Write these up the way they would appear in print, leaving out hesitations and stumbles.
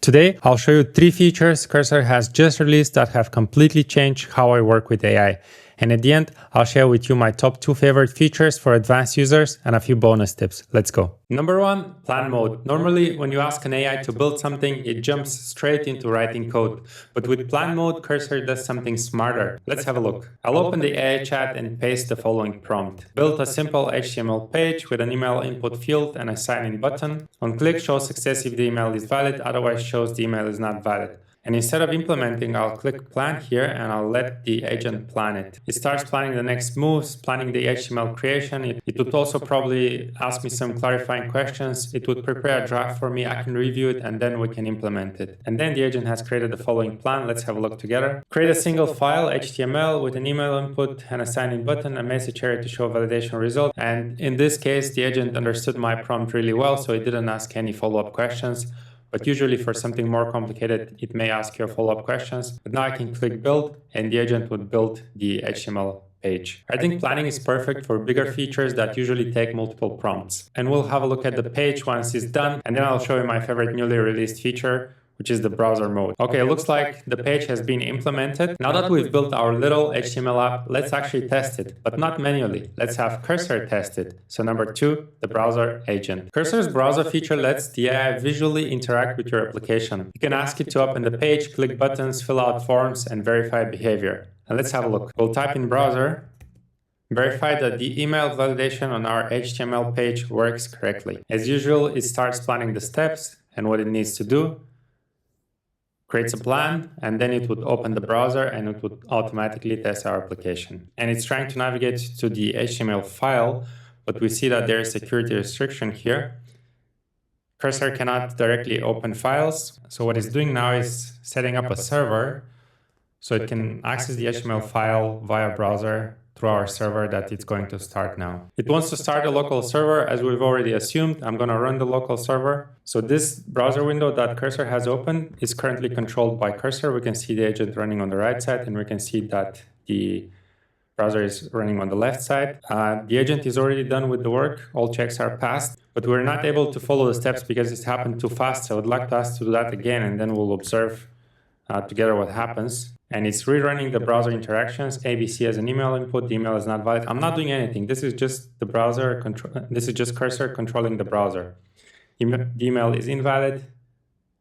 Today, I'll show you 3 features Cursor has just released that have completely changed how I work with AI. And at the end, I'll share with you my top 2 favorite features for advanced users and a few bonus tips. Let's go. Number 1, plan mode. Normally, when you ask an AI to build something, it jumps straight into writing code. But with plan mode, Cursor does something smarter. Let's have a look. I'll open the AI chat and paste the following prompt. Build a simple HTML page with an email input field and a sign-in button. On click, show success if the email is valid, otherwise shows the email is not valid. And instead of implementing, I'll click plan here and I'll let the agent plan it. It starts planning the next moves, planning the HTML creation. It would also probably ask me some clarifying questions. It would prepare a draft for me. I can review it and then we can implement it. And then the agent has created the following plan. Let's have a look together. Create a single file, HTML, with an email input and a sign-in button, a message area to show validation result. And in this case, the agent understood my prompt really well, so it didn't ask any follow-up questions. But usually for something more complicated, it may ask you follow-up questions. But now I can click build and the agent would build the HTML page. I think planning is perfect for bigger features that usually take multiple prompts. And we'll have a look at the page once it's done, and then I'll show you my favorite newly released feature, which is the browser mode. Okay, it looks like the page has been implemented. Now that we've built our little HTML app, let's actually test it, but not manually. Let's have Cursor test it. So number 2, the browser agent. Cursor's browser feature lets the AI visually interact with your application. You can ask it to open the page, click buttons, fill out forms, and verify behavior. And let's have a look. We'll type in browser, verify that the email validation on our HTML page works correctly. As usual, it starts planning the steps and what it needs to do, creates a plan, and then it would open the browser and it would automatically test our application. And it's trying to navigate to the HTML file, but we see that there is a security restriction here. Cursor cannot directly open files. So what it's doing now is setting up a server so it can access the HTML file via browser through our server that it's going to start now. It wants to start a local server, as we've already assumed. I'm going to run the local server. So this browser window that Cursor has opened is currently controlled by Cursor. We can see the agent running on the right side, and we can see that the browser is running on the left side. The agent is already done with the work. All checks are passed, but we're not able to follow the steps because it's happened too fast. So I would like us to do that again, and then we'll observe together what happens. And it's rerunning the browser interactions. ABC as an email input, the email is not valid. I'm not doing anything. This is just the browser this is just Cursor controlling the browser. The email is invalid,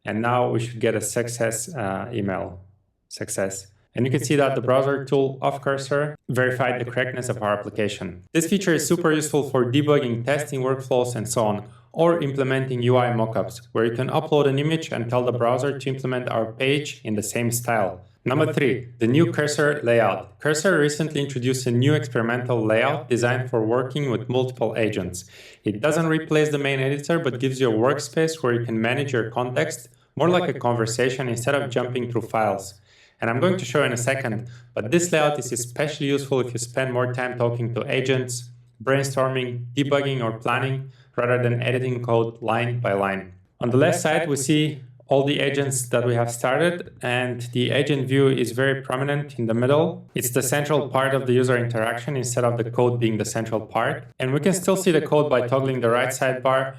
and now we should get a success email. Success. And you can see that the browser tool of Cursor verified the correctness of our application. This feature is super useful for debugging, testing workflows, and so on, or implementing UI mockups, where you can upload an image and tell the browser to implement our page in the same style. Number 3, the new Cursor layout. Cursor recently introduced a new experimental layout designed for working with multiple agents. It doesn't replace the main editor, but gives you a workspace where you can manage your context, more like a conversation instead of jumping through files. And I'm going to show in a second, but this layout is especially useful if you spend more time talking to agents, brainstorming, debugging, or planning, rather than editing code line by line. On the left side, we see all the agents that we have started, and the agent view is very prominent in the middle. It's the central part of the user interaction instead of the code being the central part. And we can still see the code by toggling the right sidebar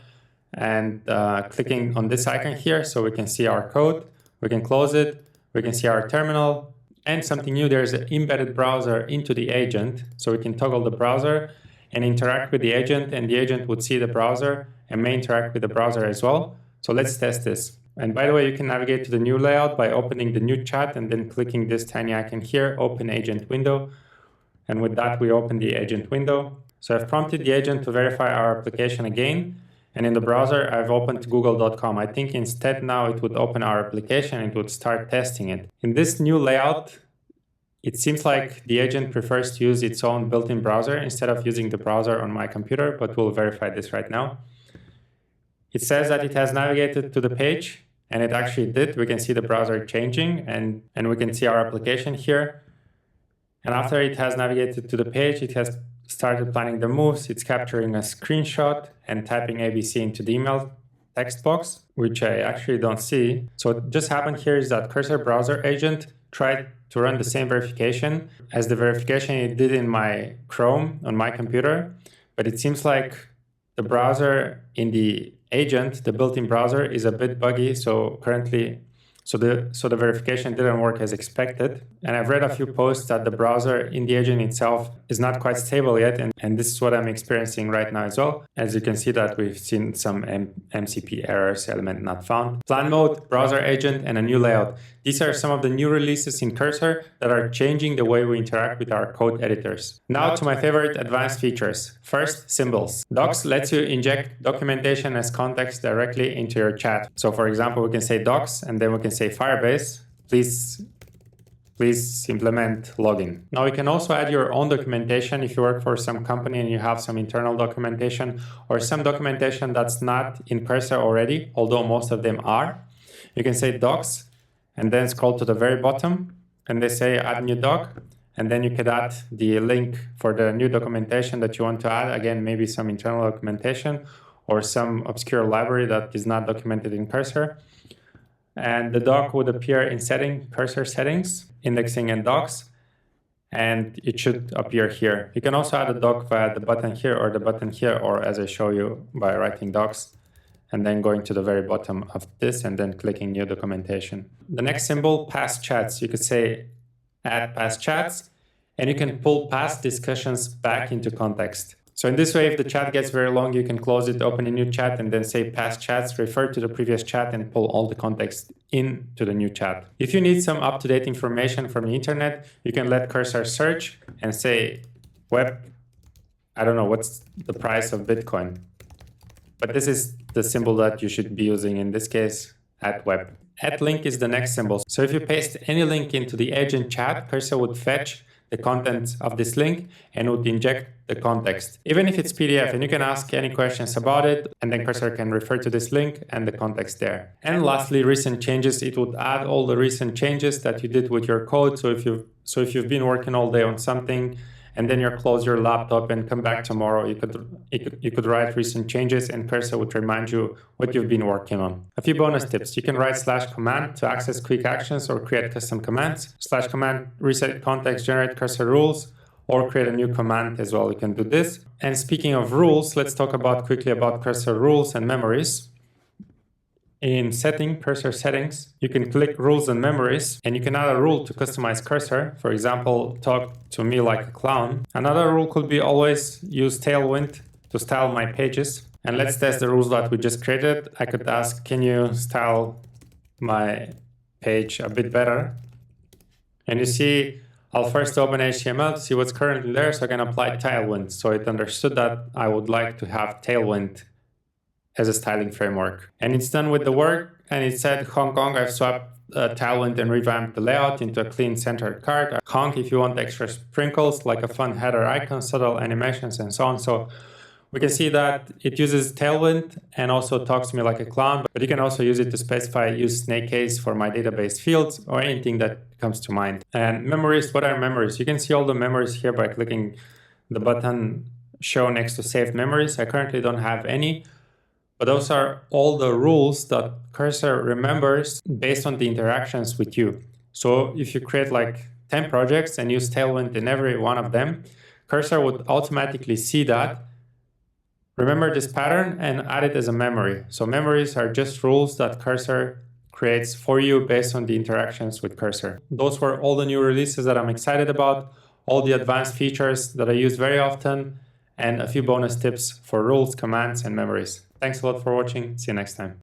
and clicking on this icon here, so we can see our code. We can close it. We can see our terminal. And something new, there's an embedded browser into the agent, so we can toggle the browser and interact with the agent, and the agent would see the browser and may interact with the browser as well. So let's test this. And by the way, you can navigate to the new layout by opening the new chat and then clicking this tiny icon here, open agent window. And with that, we open the agent window. So I've prompted the agent to verify our application again. And in the browser, I've opened google.com. I think instead now it would open our application and it would start testing it. In this new layout, it seems like the agent prefers to use its own built-in browser instead of using the browser on my computer, but we'll verify this right now. It says that it has navigated to the page, and it actually did. We can see the browser changing, and we can see our application here. And after it has navigated to the page, it has started planning the moves. It's capturing a screenshot and typing ABC into the email text box, which I actually don't see. So what just happened here is that Cursor browser agent tried to run the same verification as the verification it did in my Chrome on my computer, but it seems like the browser in the agent, the built-in browser, is a bit buggy, so the verification didn't work as expected. And I've read a few posts that the browser in the agent itself is not quite stable yet, and this is what I'm experiencing right now as well. As you can see that we've seen some MCP errors, element not found. Plan mode, browser agent, and a new layout. These are some of the new releases in Cursor that are changing the way we interact with our code editors. Now to my favorite advanced features. First, symbols. Docs lets you inject documentation as context directly into your chat. So for example, we can say docs, and then we can say Firebase, please implement login. Now you can also add your own documentation if you work for some company and you have some internal documentation or some documentation that's not in Cursor already, although most of them are. You can say docs and then scroll to the very bottom and they say add new doc, and then you could add the link for the new documentation that you want to add. Again, maybe some internal documentation or some obscure library that is not documented in Cursor. And the doc would appear in Cursor settings, indexing and docs, and it should appear here. You can also add a doc via the button here or the button here, or as I show you by writing docs and then going to the very bottom of this and then clicking new documentation. The next symbol, past chats. You could say add past chats, and you can pull past discussions back into context. So in this way, if the chat gets very long, you can close it, open a new chat, and then say past chats, refer to the previous chat, and pull all the context into the new chat. If you need some up-to-date information from the internet, you can let Cursor search and say web, I don't know, what's the price of Bitcoin? But this is the symbol that you should be using in this case, @web. @link is the next symbol. So if you paste any link into the agent chat, Cursor would fetch the contents of this link and would inject the context, even if it's PDF, and you can ask any questions about it, and then Cursor can refer to this link and the context there. And lastly, recent changes. It would add all the recent changes that you did with your code. So if you've been working all day on something and then you close your laptop and come back tomorrow, you could write recent changes and Cursor would remind you what you've been working on. A few bonus tips. You can write /command to access quick actions or create custom commands. /command reset context, generate Cursor rules, or create a new command as well. You can do this. And speaking of rules, let's talk quickly about Cursor rules and memories. In Cursor settings, you can click rules and memories, and you can add a rule to customize Cursor. For example, talk to me like a clown. Another rule could be always use Tailwind to style my pages. And let's test the rules that we just created. I could ask, can you style my page a bit better? And you see, I'll first open HTML to see what's currently there, so I can apply Tailwind. So it understood that I would like to have Tailwind as a styling framework. And it's done with the work, and it said Hong Kong. I've swapped Tailwind and revamped the layout into a clean centered card. Honk if you want extra sprinkles like a fun header icon, subtle animations, and so on. So we can see that it uses Tailwind and also talks to me like a clown, but you can also use it to specify use snake case for my database fields or anything that comes to mind. And memories, what are memories? You can see all the memories here by clicking the button show next to saved memories. I currently don't have any. But those are all the rules that Cursor remembers based on the interactions with you. So if you create like 10 projects and use Tailwind in every one of them, Cursor would automatically see that, remember this pattern, and add it as a memory. So memories are just rules that Cursor creates for you based on the interactions with Cursor. Those were all the new releases that I'm excited about, all the advanced features that I use very often, and a few bonus tips for rules, commands, and memories. Thanks a lot for watching. See you next time.